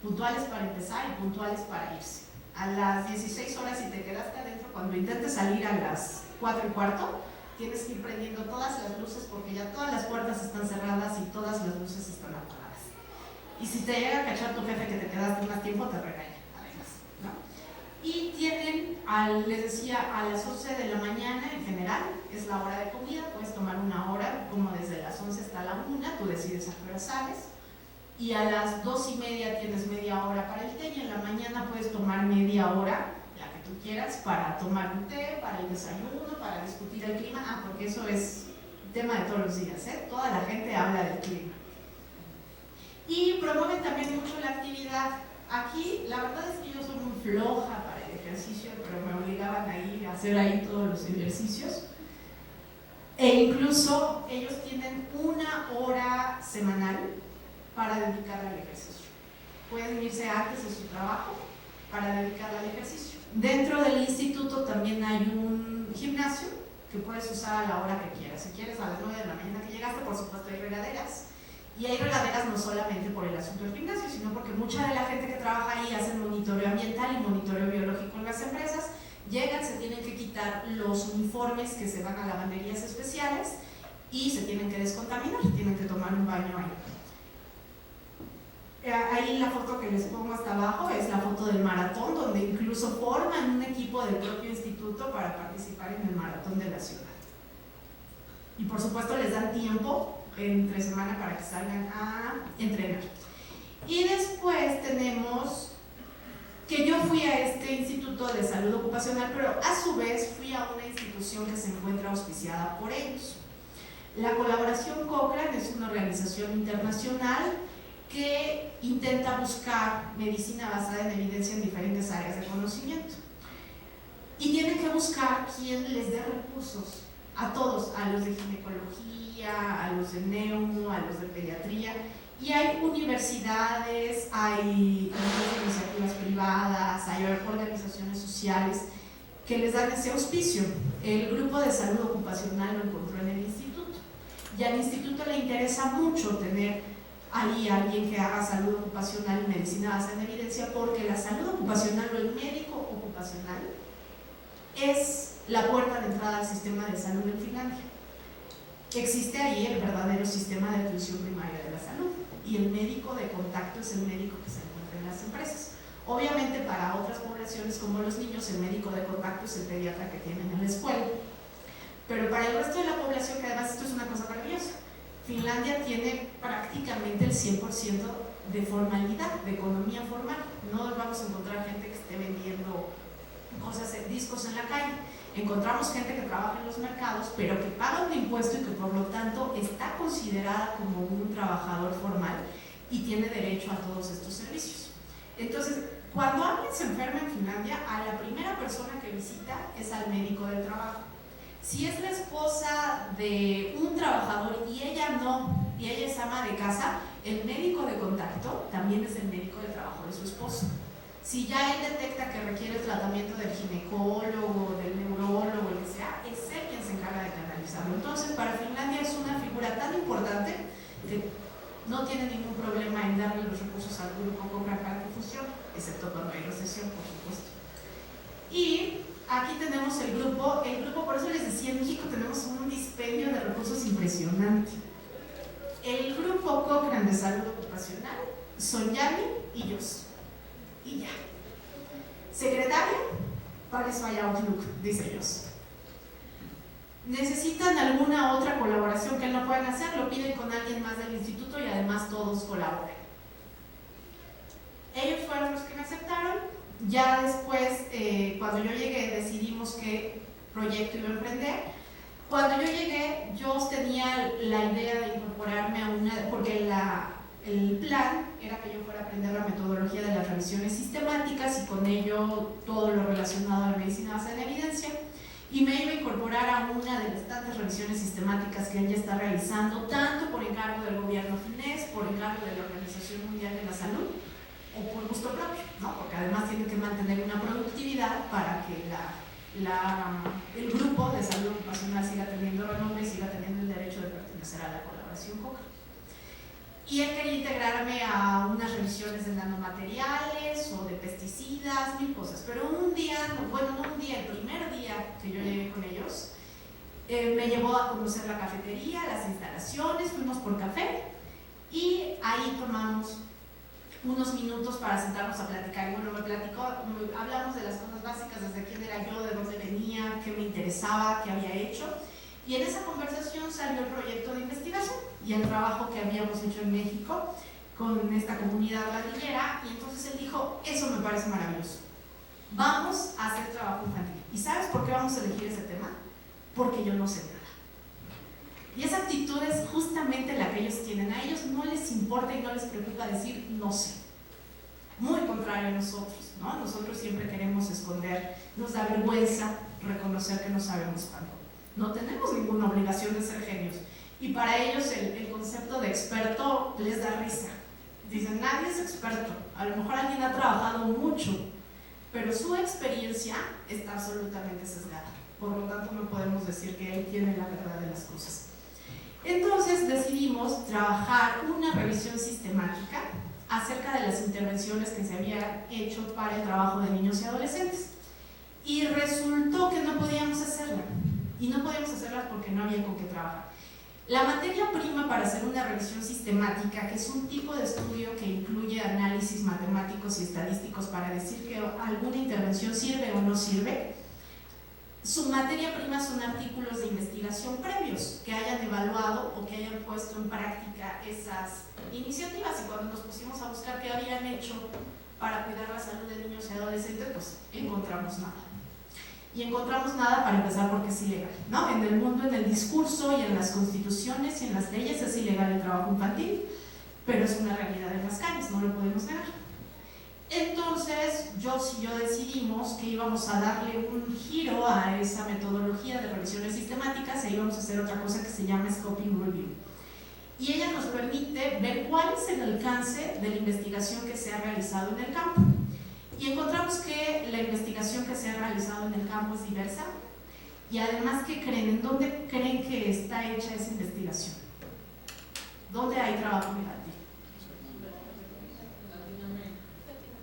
Puntuales para empezar y puntuales para irse. A las 16 horas, si te quedaste adentro, cuando intentes salir a las 4:15, tienes que ir prendiendo todas las luces porque ya todas las puertas están cerradas y todas las luces están apagadas. Y si te llega a cachar tu jefe que te quedaste más tiempo, te regaña, además, ¿no? Y tienen, les decía, a las 11 de la mañana en general, es la hora de comida, puedes tomar una hora, como desde las 11 hasta la 1, tú decides a qué hora sales. Y a las 2:30 tienes media hora para el té, y en la mañana puedes tomar media hora, la que tú quieras, para tomar un té, para el desayuno, para discutir el clima. Porque eso es tema de todos los días, ¿eh? Toda la gente habla del clima. Y promueven también mucho la actividad. Aquí, la verdad es que yo soy muy floja para el ejercicio, pero me obligaban a ir a hacer ahí todos los ejercicios. E incluso ellos tienen 1 hora semanal para dedicar al ejercicio. Pueden irse antes de su trabajo para dedicar al ejercicio. Dentro del instituto también hay un gimnasio que puedes usar a la hora que quieras. Si quieres a las 9 de la mañana que llegaste, por supuesto hay regaderas. Y hay regaderas no solamente por el asunto del gimnasio, sino porque mucha de la gente que trabaja ahí hace monitoreo ambiental y monitoreo biológico en las empresas. Llegan, se tienen que quitar los uniformes que se van a lavanderías especiales y se tienen que descontaminar, tienen que tomar un baño ahí. Ahí la foto que les pongo hasta abajo es la foto del maratón, donde incluso forman un equipo del propio instituto para participar en el maratón de la ciudad. Y por supuesto les dan tiempo entre semana para que salgan a entrenar. Y después tenemos que yo fui a este Instituto de Salud Ocupacional, pero a su vez fui a una institución que se encuentra auspiciada por ellos. La colaboración Cochrane es una organización internacional que intenta buscar medicina basada en evidencia en diferentes áreas de conocimiento. Y tienen que buscar quién les dé recursos a todos, a los de ginecología, a los de neumo, a los de pediatría, Y hay universidades, hay iniciativas privadas, hay organizaciones sociales que les dan ese auspicio. El grupo de salud ocupacional lo encontró en el instituto, y al instituto le interesa mucho tener ahí alguien que haga salud ocupacional y medicina basada en evidencia, porque la salud ocupacional o el médico ocupacional es la puerta de entrada al sistema de salud en Finlandia. Existe ahí el verdadero sistema de atención primaria de la salud, y el médico de contacto es el médico que se encuentra en las empresas. Obviamente para otras poblaciones como los niños, el médico de contacto es el pediatra que tienen en la escuela, pero para el resto de la población, que además esto es una cosa maravillosa, Finlandia tiene prácticamente el 100% de formalidad, de economía formal. No vamos a encontrar gente que esté vendiendo cosas, discos en la calle. Encontramos gente que trabaja en los mercados, pero que paga un impuesto y que por lo tanto está considerada como un trabajador formal y tiene derecho a todos estos servicios. Entonces, cuando alguien se enferma en Finlandia, a la primera persona que visita es al médico del trabajo. Si es la esposa de un trabajador y ella no, y ella es ama de casa, el médico de contacto también es el médico del trabajo de su esposo. Si ya él detecta que requiere el tratamiento del ginecólogo, del neurólogo, el que sea, es él quien se encarga de canalizarlo. Entonces, para Finlandia es una figura tan importante que no tiene ningún problema en darle los recursos al grupo Cochrane para que funcione, excepto cuando hay recesión, por supuesto. Y aquí tenemos el grupo, por eso les decía, en México tenemos un dispendio de recursos impresionante. El grupo Cochrane de salud ocupacional son Yami y yo. Y ya. Secretaria, para eso hay Outlook, dice ellos. ¿Necesitan alguna otra colaboración que no puedan hacer? Lo piden con alguien más del instituto y además todos colaboran. Ellos fueron los que me aceptaron. Ya después, cuando yo llegué, decidimos qué proyecto iba a emprender. Cuando yo llegué, yo tenía la idea de incorporarme a una, porque el plan era que yo fuera a aprender la metodología de las revisiones sistemáticas y con ello todo lo relacionado a la medicina basada en evidencia, y me iba a incorporar a una de las tantas revisiones sistemáticas que ella está realizando, tanto por encargo del gobierno finés, por encargo de la Organización Mundial de la Salud, o por gusto propio, ¿no? Porque además tiene que mantener una productividad para que el grupo de salud ocupacional siga teniendo renombre y siga teniendo el derecho de pertenecer a la colaboración Cochrane. Y él quería integrarme a unas revisiones de nanomateriales o de pesticidas, mil cosas. Pero un día, el primer día que yo llegué con ellos, me llevó a conocer la cafetería, las instalaciones, fuimos por café y ahí tomamos unos minutos para sentarnos a platicar. Y bueno, hablamos de las cosas básicas, desde quién era yo, de dónde venía, qué me interesaba, qué había hecho. Y en esa conversación salió el proyecto de investigación y el trabajo que habíamos hecho en México con esta comunidad ladrillera, y entonces él dijo, eso me parece maravilloso, vamos a hacer trabajo infantil. ¿Y sabes por qué vamos a elegir ese tema? Porque yo no sé nada. Y esa actitud es justamente la que ellos tienen. A ellos no les importa y no les preocupa decir no sé. Muy contrario a nosotros, ¿no? Nosotros siempre queremos esconder, nos da vergüenza reconocer que no sabemos cuándo. No tenemos ninguna obligación de ser genios. Y para ellos el concepto de experto les da risa. Dicen, nadie es experto. A lo mejor alguien ha trabajado mucho, pero su experiencia está absolutamente sesgada. Por lo tanto, no podemos decir que él tiene la verdad de las cosas. Entonces decidimos trabajar una revisión sistemática acerca de las intervenciones que se habían hecho para el trabajo de niños y adolescentes. Y resultó que no podíamos hacerla. Y no podíamos hacerla porque no había con qué trabajar. La materia prima para hacer una revisión sistemática, que es un tipo de estudio que incluye análisis matemáticos y estadísticos para decir que alguna intervención sirve o no sirve, su materia prima son artículos de investigación previos que hayan evaluado o que hayan puesto en práctica esas iniciativas. Y cuando nos pusimos a buscar qué habían hecho para cuidar la salud de niños y adolescentes, pues encontramos nada. Y encontramos nada para empezar porque es ilegal, ¿no? En el mundo, en el discurso y en las constituciones y en las leyes es ilegal el trabajo infantil, pero es una realidad en las calles, no lo podemos negar. Entonces, yo decidimos que íbamos a darle un giro a esa metodología de revisiones sistemáticas e íbamos a hacer otra cosa que se llama Scoping Review. y ella nos permite ver cuál es el alcance de la investigación que se ha realizado en el campo. Y encontramos que la investigación que se ha realizado en el campo es diversa, y además, ¿qué creen? ¿En dónde creen que está hecha esa investigación? ¿Dónde hay trabajo infantil?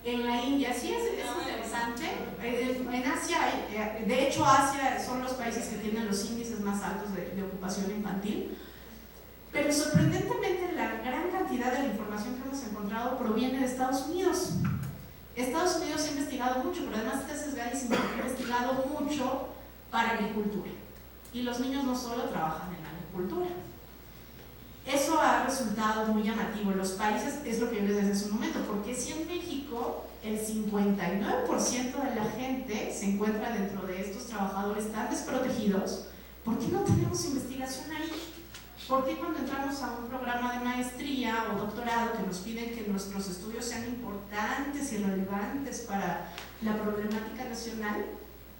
En la India, sí, es interesante. En Asia, de hecho Asia son los países que tienen los índices más altos de ocupación infantil, pero sorprendentemente la gran cantidad de la información que hemos encontrado proviene de Estados Unidos. Estados Unidos ha investigado mucho, pero además está sesgadísimo, porque ha investigado mucho para agricultura, y los niños no solo trabajan en la agricultura. Eso ha resultado muy llamativo. Los países, es lo que yo les decía hace un momento, porque si en México el 59% de la gente se encuentra dentro de estos trabajadores tan desprotegidos, ¿por qué no tenemos investigación ahí? ¿Por qué cuando entramos a un programa de maestría o doctorado que nos piden que nuestros estudios sean importantes y relevantes para la problemática nacional,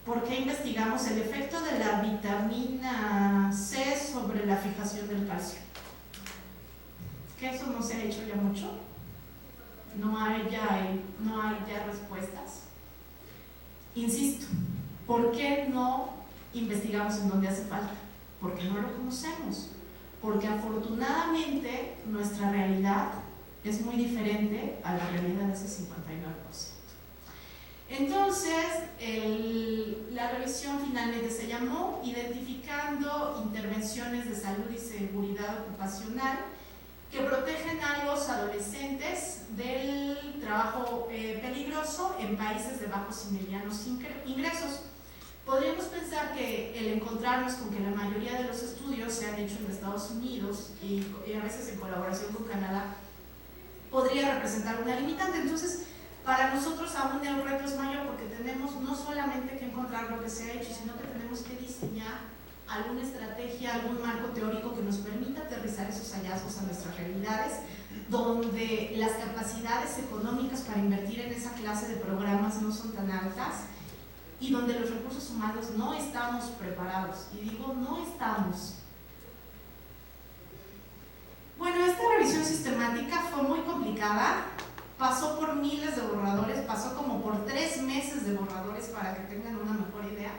¿por qué investigamos el efecto de la vitamina C sobre la fijación del calcio? Que eso no se ha hecho ya mucho, no hay ya respuestas. Insisto, ¿por qué no investigamos en donde hace falta? Porque no lo conocemos, porque afortunadamente nuestra realidad es muy diferente a la realidad de ese 59%. Entonces, la revisión finalmente se llamó Identificando intervenciones de salud y seguridad ocupacional que protegen a los adolescentes del trabajo peligroso en países de bajos y medianos ingresos. Podríamos pensar que el encontrarnos con que la mayoría de los estudios se han hecho en Estados Unidos y a veces en colaboración con Canadá podría representar una limitante. Entonces, para nosotros aún el reto es mayor, porque tenemos no solamente que encontrar lo que se ha hecho, sino que tenemos que diseñar alguna estrategia, algún marco teórico que nos permita aterrizar esos hallazgos a nuestras realidades, donde las capacidades económicas para invertir en esa clase de programas no son tan altas y donde los recursos humanos no estamos preparados. Y digo, no estamos. Bueno, esta revisión sistemática fue muy complicada, pasó por miles de borradores, pasó como por 3 meses de borradores para que tengan una mejor idea.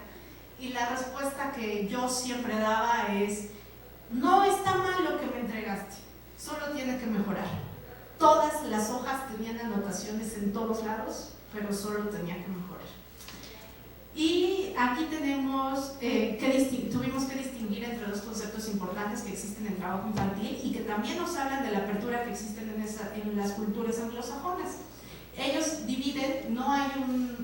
Y la respuesta que yo siempre daba es: no está mal lo que me entregaste, solo tiene que mejorar. Todas las hojas tenían anotaciones en todos lados, pero solo tenía que mejorar. Y aquí tenemos tuvimos que distinguir entre dos conceptos importantes que existen en trabajo infantil y que también nos hablan de la apertura que existen en las culturas anglosajonas. Ellos dividen, no hay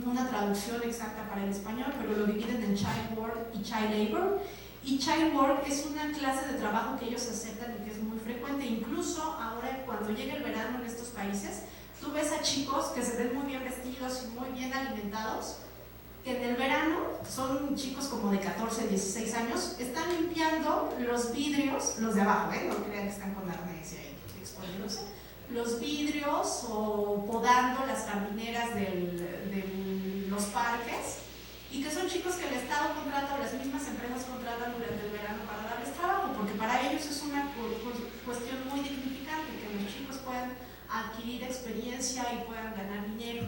una traducción exacta para el español, pero lo dividen en child work y child labor. Y child work es una clase de trabajo que ellos aceptan y que es muy frecuente. Incluso ahora, cuando llega el verano en estos países, tú ves a chicos que se ven muy bien vestidos y muy bien alimentados, que en el verano son chicos como de 14, 16 años, están limpiando los vidrios, los de abajo, no crean que están con arnés ahí exponiéndose, los vidrios o podando las jardineras de los parques, y que son chicos que el Estado contrata o las mismas empresas contratan durante el verano para darles trabajo, porque para ellos es una cuestión muy dignificante que los chicos puedan adquirir experiencia y puedan ganar dinero.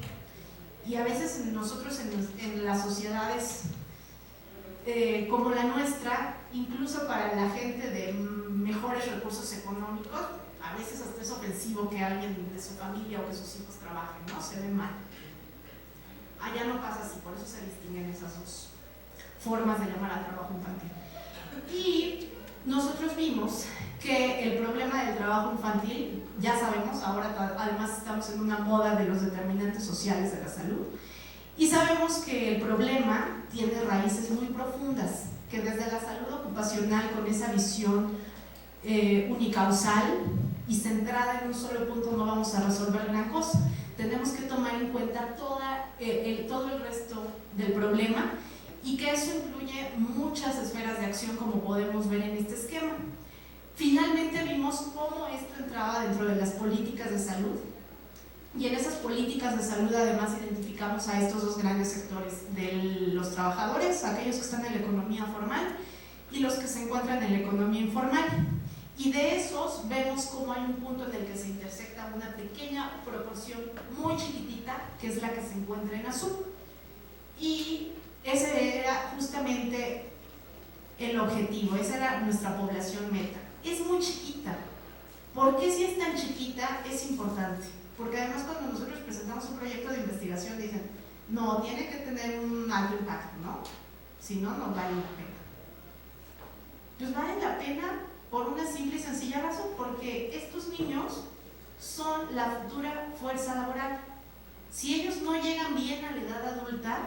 Y a veces nosotros en las sociedades como la nuestra, incluso para la gente de mejores recursos económicos, a veces hasta es ofensivo que alguien de su familia o de sus hijos trabajen, ¿no? Se ve mal. Allá no pasa así, por eso se distinguen esas dos formas de llamar al trabajo infantil. Y nosotros vimos que el problema del trabajo infantil, ya sabemos, ahora además estamos en una moda de los determinantes sociales de la salud, y sabemos que el problema tiene raíces muy profundas, que desde la salud ocupacional, con esa visión unicausal y centrada en un solo punto, no vamos a resolver gran cosa. Tenemos que tomar en cuenta todo el resto del problema, y que eso incluye muchas esferas de acción, como podemos ver en este esquema. Finalmente vimos cómo esto entraba dentro de las políticas de salud, y en esas políticas de salud además identificamos a estos dos grandes sectores de los trabajadores, aquellos que están en la economía formal y los que se encuentran en la economía informal. Y de esos vemos cómo hay un punto en el que se intersecta una pequeña proporción muy chiquitita, que es la que se encuentra en azul. Y ese era justamente el objetivo, esa era nuestra población meta. Es muy chiquita. ¿Por qué si es tan chiquita es importante? Porque además cuando nosotros presentamos un proyecto de investigación dicen, no, tiene que tener un alto impacto, ¿no? Si no, no vale la pena. Pues vale la pena por una simple y sencilla razón, porque estos niños son la futura fuerza laboral. Si ellos no llegan bien a la edad adulta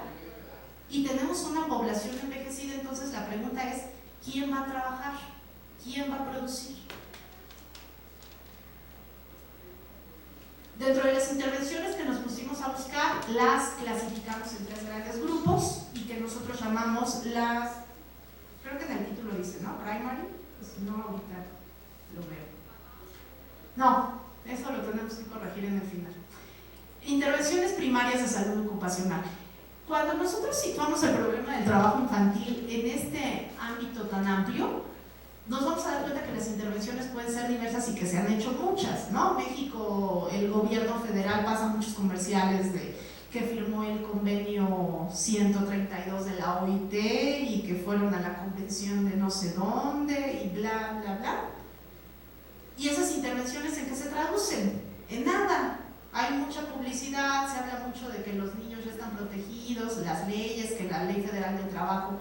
y tenemos una población envejecida, entonces la pregunta es, ¿quién va a trabajar? ¿Quién va a producir? Dentro de las intervenciones que nos pusimos a buscar, las clasificamos en 3 grandes grupos y que nosotros llamamos las, creo que en el título dice, ¿no? Primary, pues no, ahorita lo veo. No, eso lo tenemos que corregir en el final. Intervenciones primarias de salud ocupacional. Cuando nosotros situamos el problema del trabajo infantil en este ámbito tan amplio, nos vamos a dar cuenta que las intervenciones pueden ser diversas y que se han hecho muchas, ¿no? México, el gobierno federal pasa muchos comerciales de que firmó el convenio 132 de la OIT y que fueron a la convención de no sé dónde y bla, bla, bla. ¿Y esas intervenciones en qué se traducen? En nada. Hay mucha publicidad, se habla mucho de que los niños ya están protegidos, las leyes, que la Ley Federal del Trabajo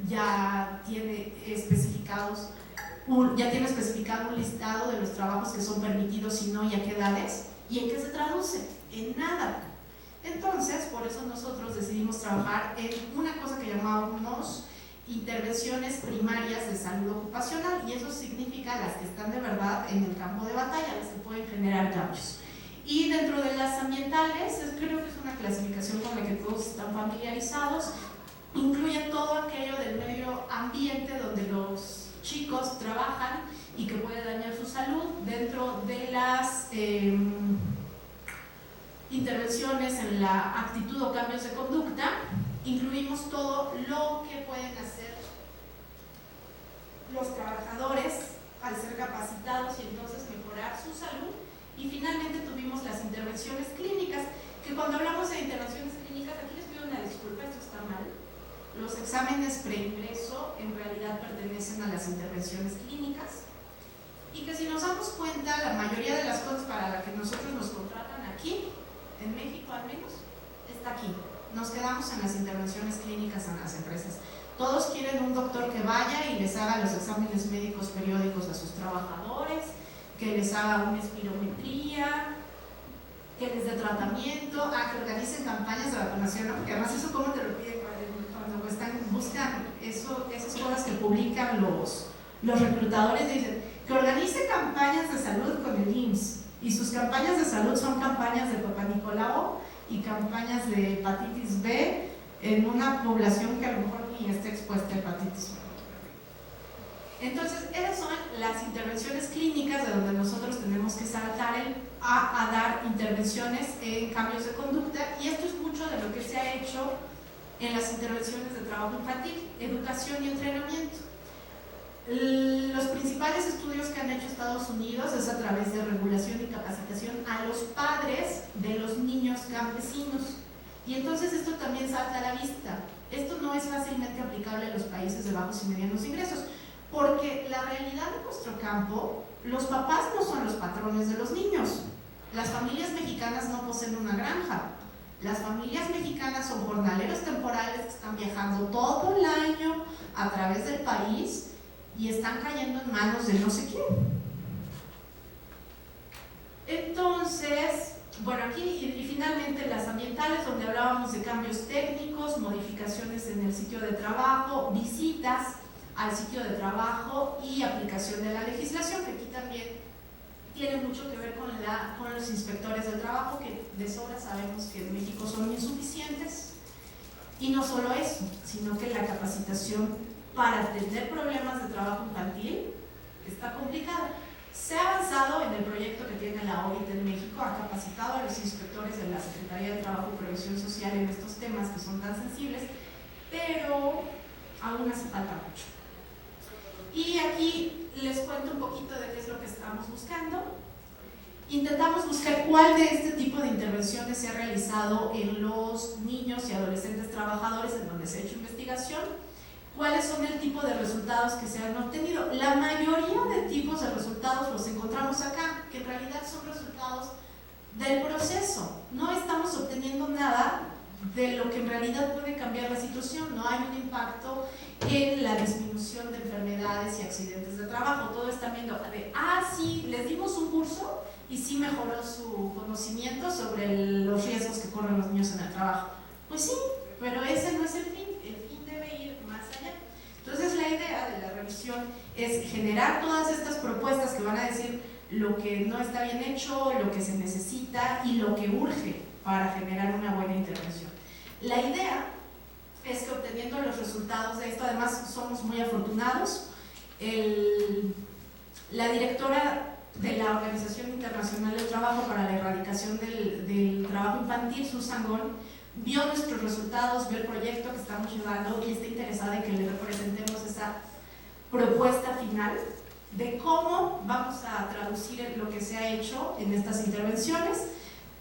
ya tiene especificado un listado de los trabajos que son permitidos y no, y a qué edades. ¿Y en qué se traduce? En nada. Entonces, por eso nosotros decidimos trabajar en una cosa que llamábamos intervenciones primarias de salud ocupacional, y eso significa las que están de verdad en el campo de batalla, las que pueden generar cambios. Y dentro de las ambientales, creo que es una clasificación con la que todos están familiarizados, incluye todo aquello del medio ambiente donde los chicos trabajan y que puede dañar su salud. Dentro de las intervenciones en la actitud o cambios de conducta, incluimos todo lo que pueden hacer los trabajadores al ser capacitados y entonces mejorar su salud. Y finalmente tuvimos las intervenciones clínicas, que cuando hablamos de intervenciones clínicas, aquí les pido una disculpa, esto está mal. Los exámenes preingreso en realidad pertenecen a las intervenciones clínicas, y que si nos damos cuenta, la mayoría de las cosas para las que nosotros nos contratan aquí, en México al menos, está aquí. Nos quedamos en las intervenciones clínicas en las empresas. Todos quieren un doctor que vaya y les haga los exámenes médicos periódicos a sus trabajadores, que les haga una espirometría, que les dé tratamiento, que organicen campañas de vacunación, ¿no? Porque además eso cómo te lo piden cuando buscan esas cosas que publican los reclutadores, dicen que organice campañas de salud con el IMSS, y sus campañas de salud son campañas de Papá Nicolau y campañas de hepatitis B en una población que a lo mejor ni está expuesta a hepatitis B. Entonces, esas son las intervenciones clínicas de donde nosotros tenemos que saltar a dar intervenciones en cambios de conducta, y esto es mucho de lo que se ha hecho en las intervenciones de trabajo infantil, educación y entrenamiento. Los principales estudios que han hecho Estados Unidos es a través de regulación y capacitación a los padres de los niños campesinos, y entonces esto también salta a la vista. Esto no es fácilmente aplicable a los países de bajos y medianos ingresos, porque la realidad de nuestro campo, los papás no son los patrones de los niños. Las familias mexicanas no poseen una granja. Las familias mexicanas son jornaleros temporales que están viajando todo el año a través del país y están cayendo en manos de no sé quién. Entonces, bueno, aquí y finalmente las ambientales, donde hablábamos de cambios técnicos, modificaciones en el sitio de trabajo, visitas al sitio de trabajo y aplicación de la legislación, que aquí también tiene mucho que ver con los inspectores del trabajo, que de sobra sabemos que en México son insuficientes. Y no solo eso, sino que la capacitación para atender problemas de trabajo infantil está complicada. Se ha avanzado en el proyecto que tiene la OIT en México, ha capacitado a los inspectores de la Secretaría de Trabajo y Previsión Social en estos temas que son tan sensibles, pero aún hace falta mucho. Y aquí les cuento un poquito de qué es lo que estamos buscando. Intentamos buscar cuál de este tipo de intervenciones se ha realizado en los niños y adolescentes trabajadores en donde se ha hecho investigación, cuáles son el tipo de resultados que se han obtenido. La mayoría de tipos de resultados los encontramos acá, que en realidad son resultados del proceso. No estamos obteniendo nada de lo que en realidad puede cambiar la situación. No hay un impacto en la disminución de enfermedades y accidentes de trabajo. Todo están viendo de, sí, les dimos un curso y sí mejoró su conocimiento sobre los riesgos que corren los niños en el trabajo. Pues sí, pero ese no es el fin. El fin debe ir más allá. Entonces la idea de la revisión es generar todas estas propuestas que van a decir lo que no está bien hecho, lo que se necesita y lo que urge para generar una buena intervención. La idea es que obteniendo los resultados de esto, además somos muy afortunados, la directora de la Organización Internacional del Trabajo para la Erradicación del Trabajo Infantil, Susan Gon, vio nuestros resultados, vio el proyecto que estamos llevando y está interesada en que le representemos esa propuesta final de cómo vamos a traducir lo que se ha hecho en estas intervenciones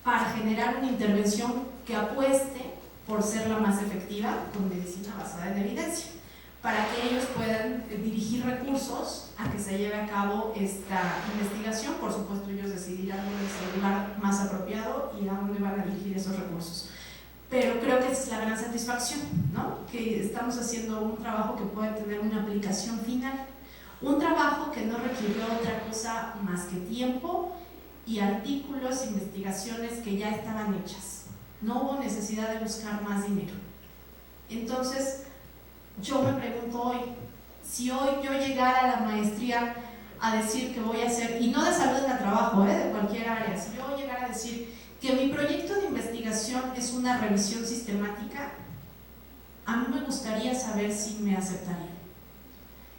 para generar una intervención que apueste por ser la más efectiva con medicina basada en evidencia, para que ellos puedan dirigir recursos a que se lleve a cabo esta investigación. Por supuesto, ellos decidirán cuál es el lugar más apropiado y a dónde van a dirigir esos recursos. Pero creo que esa es la gran satisfacción, ¿no? Que estamos haciendo un trabajo que puede tener una aplicación final. Un trabajo que no requirió otra cosa más que tiempo y artículos, investigaciones que ya estaban hechas. No hubo necesidad de buscar más dinero. Entonces, yo me pregunto hoy, si hoy yo llegara a la maestría a decir que voy a hacer, y no de salud en el trabajo, de cualquier área, si yo llegara a decir que mi proyecto de investigación es una revisión sistemática, a mí me gustaría saber si me aceptarían.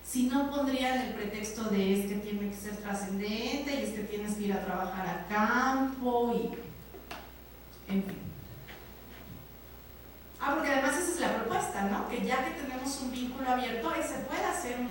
Si no pondrían el pretexto de es que tiene que ser trascendente y es que tienes que ir a trabajar a campo y en fin. Porque además esa es la propuesta, ¿no? Que ya que tenemos un vínculo abierto, se puede hacer un